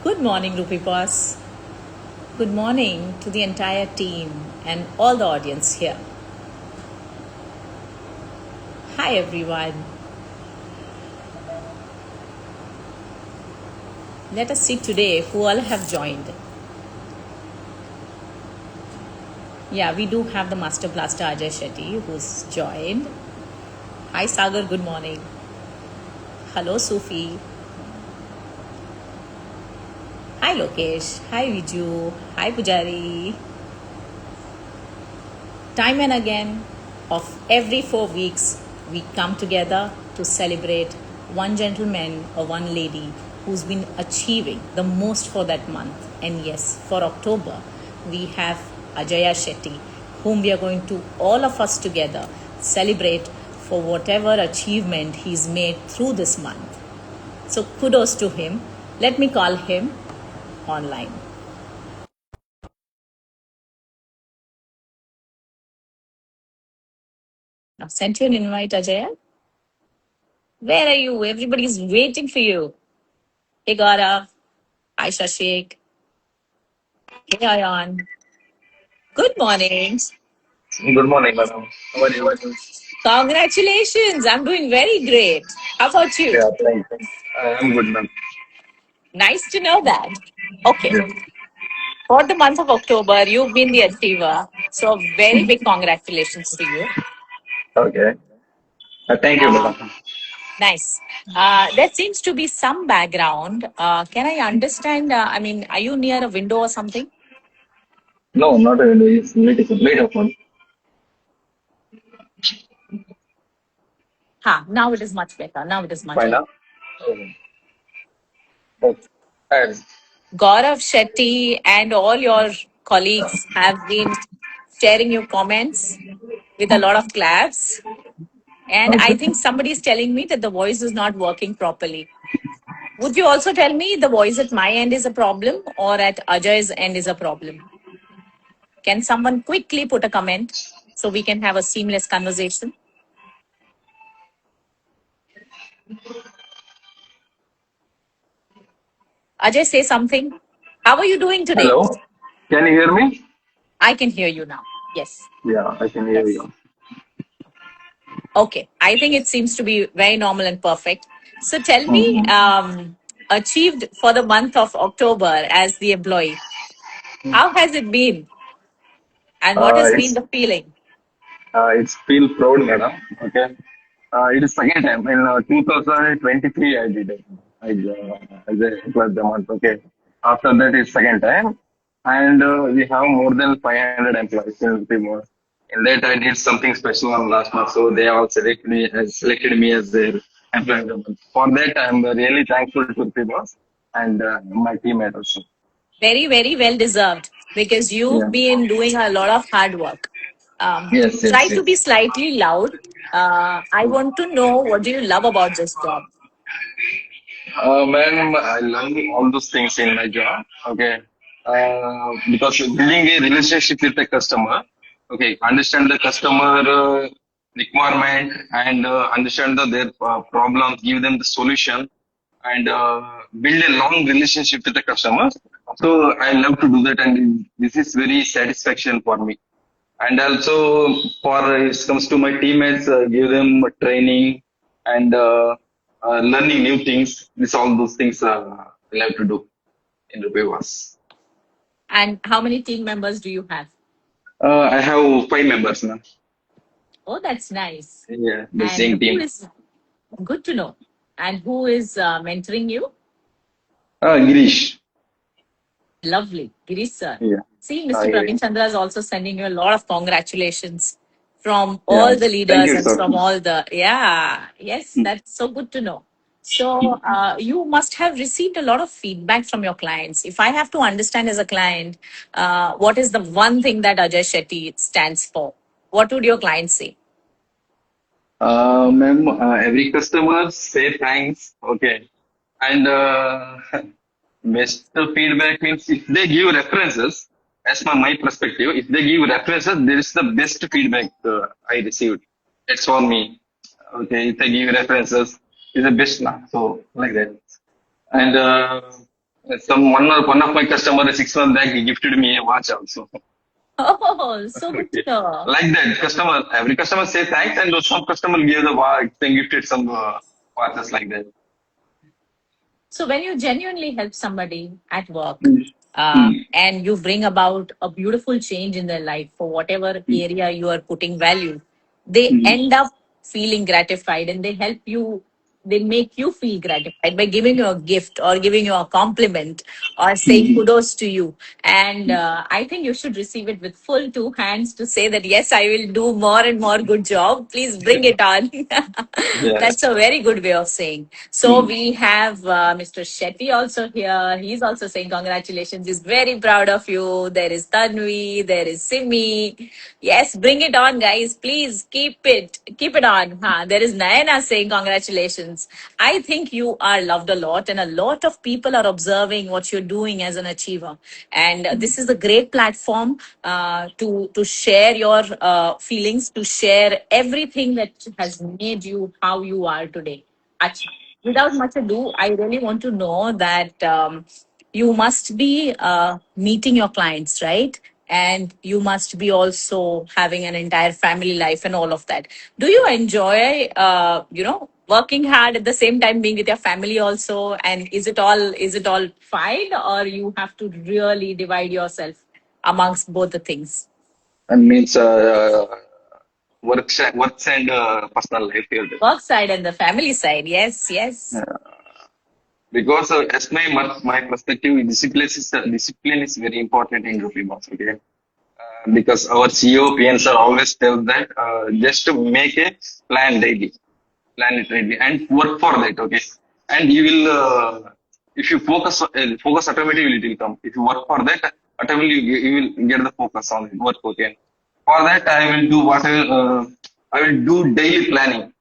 Good morning, Rupi Boss. Good morning to the entire team and all the audience here. Hi, everyone. Let us see today who all have joined. Yeah, we do have the Master Blaster Ajay Shetty who's joined. Hi, Sagar. Good morning. Hello, Sufi. Hi, Lokesh. Hi, Viju. Hi, Pujari. Time and again, of every 4 weeks, we come together to celebrate one gentleman or one lady who's been achieving the most for that month. And yes, for October, we have Ajaya Shetty, whom we are going to, all of us together, celebrate for whatever achievement he's made through this month. So kudos to him. Let me call him online. I've sent you an invite, Ajaya. Where are you? Everybody's waiting for you. Hey, Gaurav. Hi, Shashik. Hey, Ayan. Good morning. Good morning, madam. How are you? Congratulations. I'm doing very great. How about you? Yeah, thank you. I'm good, ma'am. Nice to know that. Okay. Yeah. For the month of October, you've been the achiever. So, very big congratulations to you. Okay. Thank you, Uh, madam. nice. There seems to be some background. Can I understand? Are you near a window or something? No, not a window. It's late open. Now it is much better. Now it is much Fine better. now? Okay. Okay. And, Gaurav Shetty and all your colleagues have been sharing your comments with a lot of claps. And I okay. think somebody is telling me that the voice is not working properly. Would you also tell me the voice at my end is a problem or at Ajay's end is a problem? Can someone quickly put a comment so we can have a seamless conversation? Ajay, say something. How are you doing today? Hello. Can you hear me? I can hear you now. Yes. Yeah, I can hear Yes. you. Okay, I think it seems to be very normal and perfect. So tell me, Mm-hmm. achieved for the month of October as the employee, how has it been and what has been It's the feeling? it's feel proud, madam. Okay. It is second time in 2023 I did it. As a plus the month. Okay. After that it's second time, and we have more than 500 employees in Timor. In that I did something special on last month, so they all selected me as their employee of the month. For that I'm really thankful to Timor and my teammate also. Very, very well deserved because Yeah. you've been doing a lot of hard work. Yes. Try Yes. to be Yes. slightly loud. I want to know what do you love about this job? Ma'am, I love all those things in my job. Okay. Because building a relationship with the customer, okay, understand the customer requirement and understand their problems, give them the solution, and build a long relationship with the customers. So I love to do that, and this is very satisfaction for me. And also, for it comes to my teammates, give them training and learning new things. This all those things I love to do in the Vivas. And how many team members do you have? I have 5 members now. Oh, that's nice. Yeah, the And same who team. is good to know? And who is mentoring you? Girish. Lovely. Girish sir. Yeah. See, Mr. Yeah. Praveen Chandra is also sending you a lot of congratulations from Yeah. all the Thank leaders you, and sir. from all the, yeah, yes, that's so good to know. So, you must have received a lot of feedback from your clients. If I have to understand as a client, what is the one thing that Ajay Shetty stands for? What would your clients say? Ma'am, every customer say thanks. Okay. And best feedback means if they give references, as from my perspective, if they give references, there is the best feedback I received. That's for me. Okay, if they give references, it's the best now. So like that. And One of my customers 6 months back, he gifted me a watch also. Oh, so good to Okay. know. Like that, every customer say thanks, and some customer give the watch, they gifted some watches like that. So when you genuinely help somebody at work, Mm. Mm. and you bring about a beautiful change in their life for whatever Mm. area you are putting value, they Mm. end up feeling gratified, and they help you. They make you feel gratified by giving you a gift or giving you a compliment or saying Mm. kudos to you. And I think you should receive it with full two hands to say that, yes, I will do more and more good job. Please bring it on. Yes. That's a very good way of saying. So Mm. we have Mr. Shetty also here. He's also saying congratulations. He's very proud of you. There is Tanvi. There is Simi. Yes, bring it on, guys. Please keep it on. There is Nayana saying congratulations. I think you are loved a lot, and a lot of people are observing what you're doing as an achiever. And this is a great platform to share your feelings, to share everything that has made you how you are today. Acha. Without much ado, I really want to know that you must be meeting your clients, right? And you must be also having an entire family life and all of that. Do you enjoy, working hard at the same time being with your family also? And is it all fine, or you have to really divide yourself amongst both the things? And means works and personal life here. Work side and the family side. Yes, yes. Uh, because as my perspective, discipline is very important in Rupi Boss. Okay, because our CEO PNs are always tell that just to make a plan daily, plan it daily, and work for that. Okay, and you will if you focus automatically it will come. If you work for that, automatically you will get the focus on it, work. Okay, for that I will do what I will do daily planning.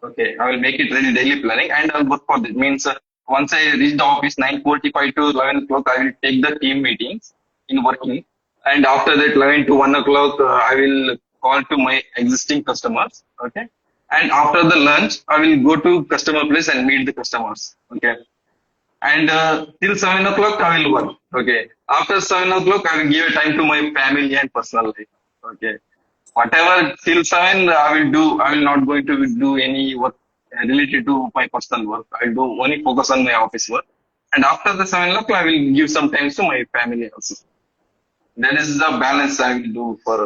Okay, I will make it ready daily planning and I'll work for that. Means once I reach the office 9:45 to 11 o'clock, I will take the team meetings in working. And after that 11 to 1 o'clock, I will call to my existing customers. Okay. And after the lunch, I will go to customer place and meet the customers. Okay. And till 7 o'clock, I will work. Okay. After 7 o'clock, I will give time to my family and personal life. Okay. Whatever till 7, I will do. I will not going to do any work related to my personal work. I will do only focus on my office work. And after the 7 o'clock, I will give some time to my family also. That is the balance I will do for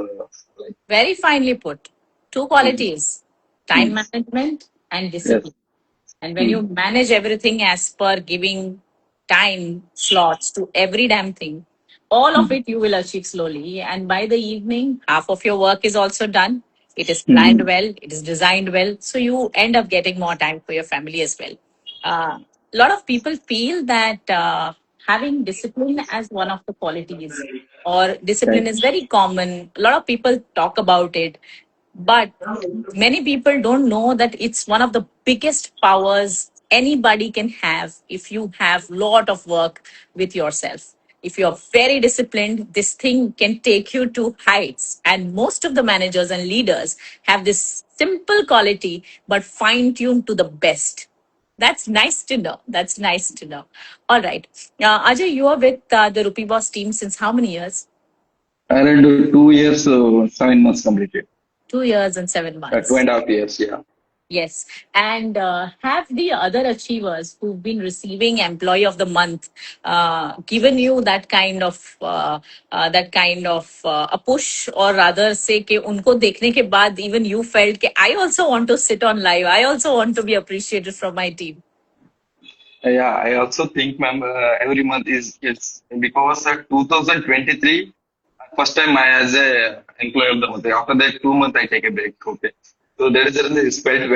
like. Very finely put. Two Mm. qualities: time Mm. management and Yes. discipline. And when you Mm. manage everything as per giving time slots to every damn thing, all of Mm. it you will achieve slowly. And by the evening, half of your work is also done. It is planned Mm. well, it is designed well. So you end up getting more time for your family as well. A lot of people feel that having discipline as one of the qualities, or discipline Right. is very common. A lot of people talk about it, but many people don't know that it's one of the biggest powers anybody can have if you have lot of work with yourself. If you're very disciplined, this thing can take you to heights. And most of the managers and leaders have this simple quality, but fine tuned to the best. That's nice to know. That's nice to know. All right. Ajay, you are with the Rupee Boss team since how many years? I will do 2 years, 7 months completed. 2 years and seven Two months. and a half years. Yeah. Yes. And have the other achievers who've been receiving Employee of the Month given you that kind of a push, or rather say कि उनको देखने के बाद even you felt कि I also want to sit on live. I also want to be appreciated from my team. Yeah, I also think, ma'am, every month is it's because 2023 first time I as a employee of the month. After that 2 months I take a break. Okay, so there is a really it's felt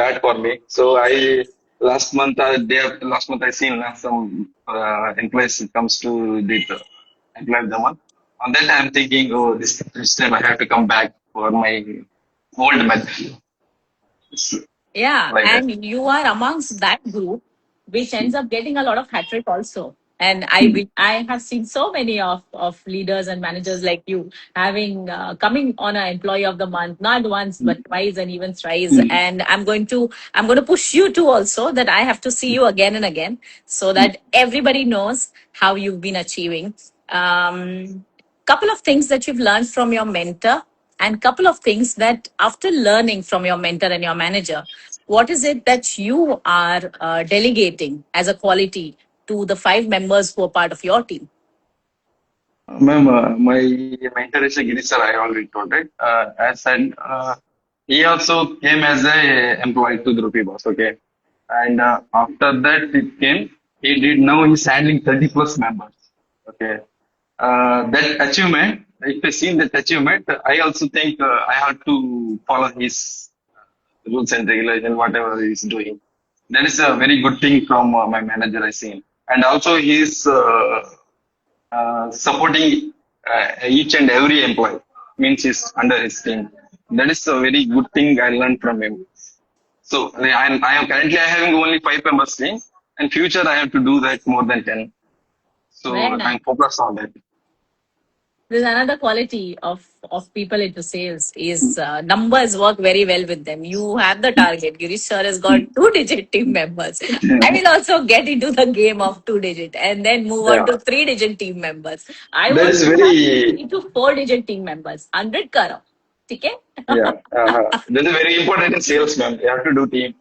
bad for me. So I last month I seen some employees comes to the employee of the month. On that I'm thinking, oh, this time I have to come back for my old method. It's Yeah, like that. and you are amongst that group which ends up getting a lot of hat trick also. And I have seen so many of leaders and managers like you having coming on an employee of the month, not once but twice and even thrice. Mm. And I'm going to push you too also, that I have to see you again and again, so that everybody knows how you've been achieving. Couple of things that you've learned from your mentor, and couple of things that after learning from your mentor and your manager, what is it that you are delegating as a quality to the five members who are part of your team? Ma'am, my mentor is a Giri sir, I already told it. As said, he also came as a employee to Drupi Boss, okay. And after that, he did now he's handling 30 plus members, okay. That achievement, if I seen that achievement, I also think I have to follow his rules and regulation, whatever he's doing. That is a very good thing from my manager I seen. And also he's supporting each and every employee, means he's under his team. That is a very good thing I learned from him. So I am currently I having only 5 members team, and future I have to do that more than 10. So Very nice. I'm focused on that. There's another quality of people into sales is numbers work very well with them. You have the target. Girish sir has got 2-digit team members. I will also get into the game of 2-digit and then move on Yeah, to 3-digit team members. I that want is to have very into 4-digit team members. 100 karo. Okay? yeah. That is very important in sales, man. You have to do team.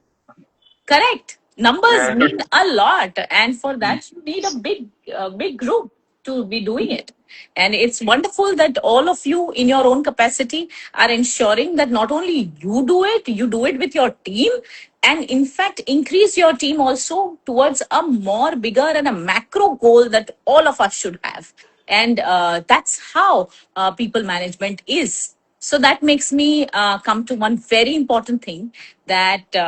Correct. Numbers Yeah, mean a lot, and for that you need a big group to be doing it. And it's wonderful that all of you, in your own capacity, are ensuring that not only you do it with your team, and in fact increase your team also towards a more bigger and a macro goal that all of us should have. And that's how people management is. So that makes me come to one very important thing, that.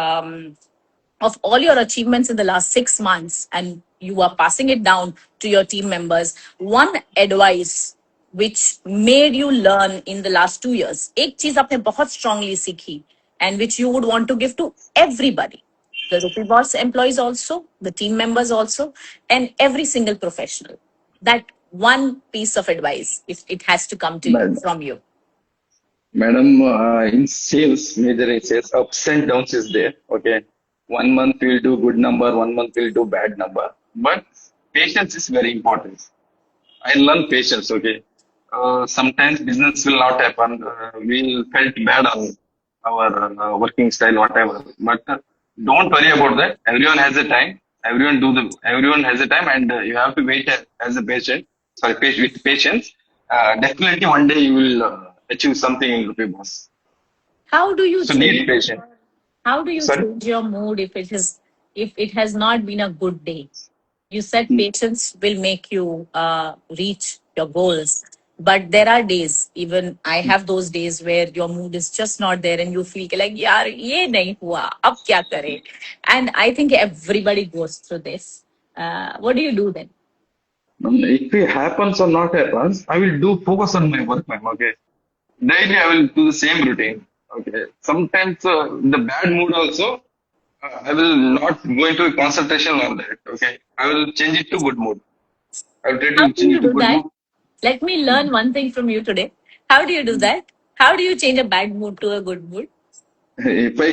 Of all your achievements in the last 6 months, and you are passing it down to your team members, one advice which made you learn in the last 2 years, एक चीज आपने बहुत strongly सीखी, and which you would want to give to everybody, the Rupee Boss employees also, the team members also, and every single professional. That one piece of advice, if it has to come to you madam. from you. Madam, in sales, major in sales, ups and downs is there. Okay, 1 month we'll do good number, 1 month we'll do bad number. But patience is very important. I learn patience. Okay, sometimes business will not happen. We'll felt bad on our working style, whatever. But don't worry about that. Everyone has a time. Everyone has a time, and you have to wait as a patient. Sorry, with patience. Definitely one day you will achieve something in Rupee Boss. How do you So need change? patience. How do you Sorry. change your mood if it has not been a good day? You said Hmm. patience will make you reach your goals, but there are days. Even I have those days where your mood is just not there, and you feel like, "यार ये नहीं हुआ, अब क्या करें?" And I think everybody goes through this. What do you do then? If it happens or not happens, I will do focus on my work, ma'am. Okay. Daily I will do the same routine. Okay. Sometimes the bad mood also, I will not go into a concentration on that. Okay. I will change it to good mood. I will try How to do change you it to do good that? mood. Let me learn one thing from you today. How do you do that? How do you change a bad mood to a good mood? If I,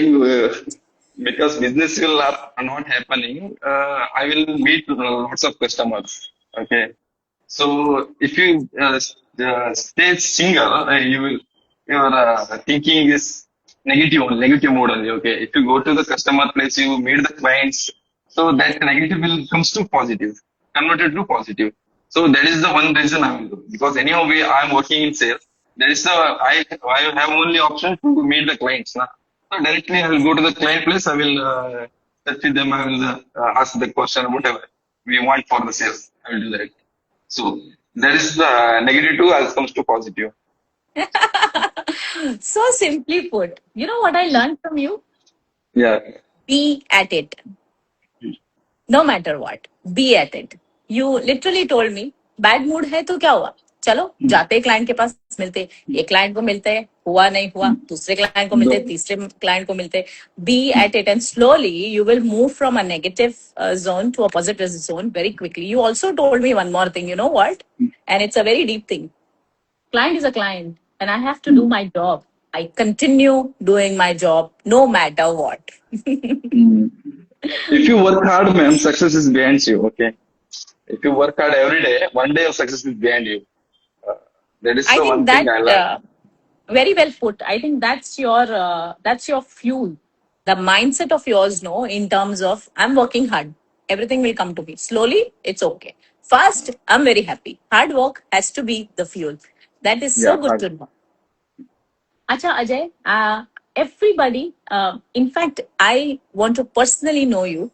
because business will not happening, I will meet lots of customers. Okay. So if you stay single, you will your thinking is negative mode only. Okay. If you go to the customer place, you meet the clients, so that negative will comes to positive, converted to positive. So that is the one reason I will do, because anyhow I am working in sales. There is I have only option to meet the clients. Na? So directly I will go to the client place. I will touch with them. I will ask the question whatever we want for the sales. I will do that. So there is the negative two as comes to positive. So simply put, you know what I learned from you? Yeah. Be at it. No matter what, be at it. You literally told me, bad mood है तो क्या हुआ, चलो जाते हैं client के पास, मिलते हैं, एक क्लाइंट को मिलते हैं, हुआ नहीं हुआ, दूसरे क्लाइंट को मिलते, तीसरे क्लाइंट को मिलते. Be at it, and slowly you will move from a negative zone to a positive zone very quickly. You also told me one more thing. You know what? And it's a very deep thing. Client is a client, and I have to do my job. I continue doing my job no matter what. If you work hard, ma'am, success is behind you. Okay. If you work hard every day, one day of success is behind you. Uh, that is I the think one thing that I like. very well put. I think that's your fuel, the mindset of yours. No, in terms of I'm working hard, everything will come to me slowly. It's okay. Fast, I'm very happy. Hard work has to be the fuel. That is so Yeah, good hard. to know. Acha Ajay, everybody. In fact, I want to personally know you,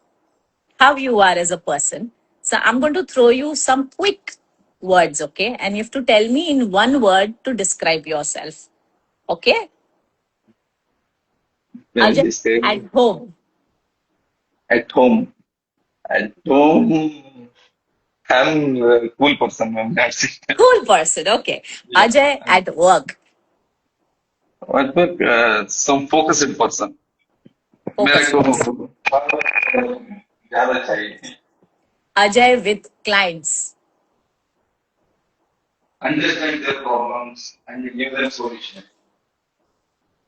how you are as a person. So I'm going to throw you some quick words, okay? And you have to tell me in one word to describe yourself. Okay? Yeah, Ajay, this day at home. at home. At home, I'm a cool person, ma'am. That's it. Cool person. Okay. Yeah. Ajay, at work. What work? Some focused person. मेरे Focus. को ज्यादा चाहिए. Ajay with clients. Understand their problems and give them solution.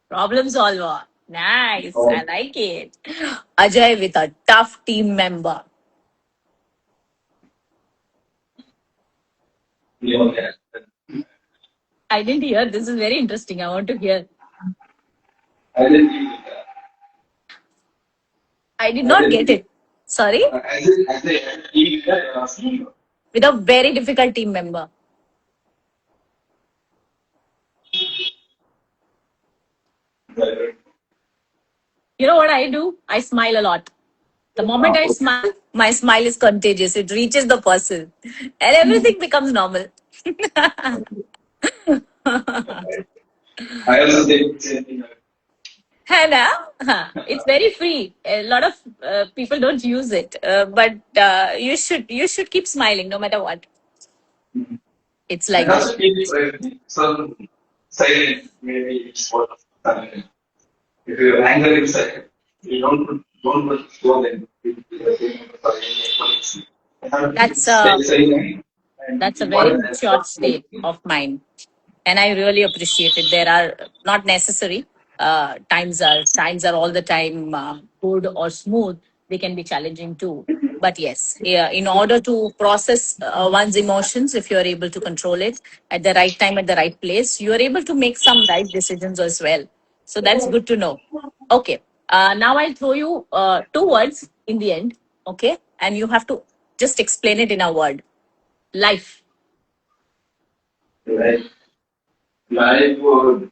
Problem solver. Nice. I like it. Ajay with a tough team member. Yeah. I didn't hear. This is very interesting. I want to hear. I didn't I did I not get didn't it. Sorry? I With a very difficult team member. You know what I do? I smile a lot. The moment I smile, my smile is contagious. It reaches the person and everything becomes normal. I also think same thing. Hannah, it's very free. A lot of people don't use it, but you should keep smiling no matter what. It's And like that. also keep some silent, maybe it's what silent. If you're anger inside, you don't show them. That's Stay a silent and That's a keep very on. mature state of mind, and I really appreciate it. There are not necessary times are all the time good or smooth. They can be challenging too. But yes, yeah, in order to process one's emotions, if you are able to control it at the right time, at the right place, you are able to make some right decisions as well. So that's good to know. Okay, now I'll throw you two words in the end. Okay, and you have to just explain it in a word. Life. Like life would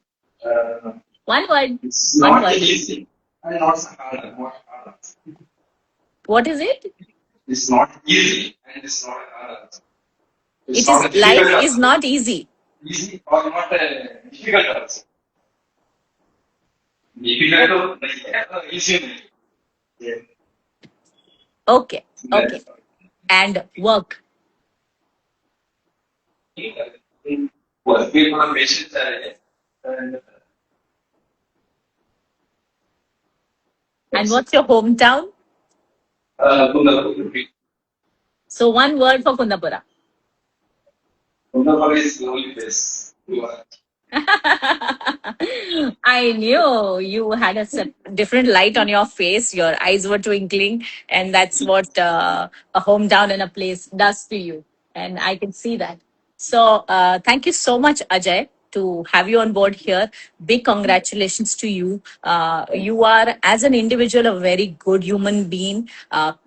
One word. it's One not word. easy and not so hard. Not hard. What is it? It's not easy and it's not hard. It's It not is a difficult life is also. not easy. Easy or not difficult also. Difficult or easy. Yeah. Okay. Okay. That's And work. what people are patient and And what's your hometown? Kundapur. So one word for Kundapura. Kundapur is the only place. I knew you had a different light on your face. Your eyes were twinkling, and that's what a hometown and a place does to you. And I can see that. So, thank you so much, Ajay, to have you on board here. Big congratulations to you. You are, as an individual, a very good human being.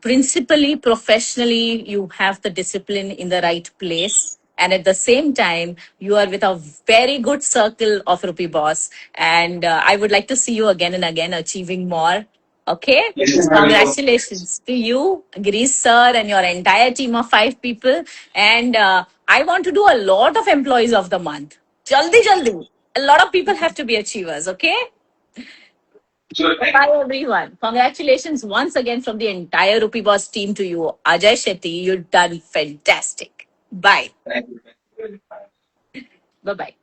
Principally, professionally, you have the discipline in the right place, and at the same time you are with a very good circle of Rupee Boss, and I would like to see you again and again achieving more. Okay, Yes, so congratulations to you, Girish sir, and your entire team of 5 people. And I want to do a lot of employees of the month. Jaldi jaldi, a lot of people have to be achievers. Okay, sure. bye everyone. Congratulations once again from the entire Rupee Boss team to you, Ajay Shetty. You've done fantastic. Bye. Thank you. Bye bye.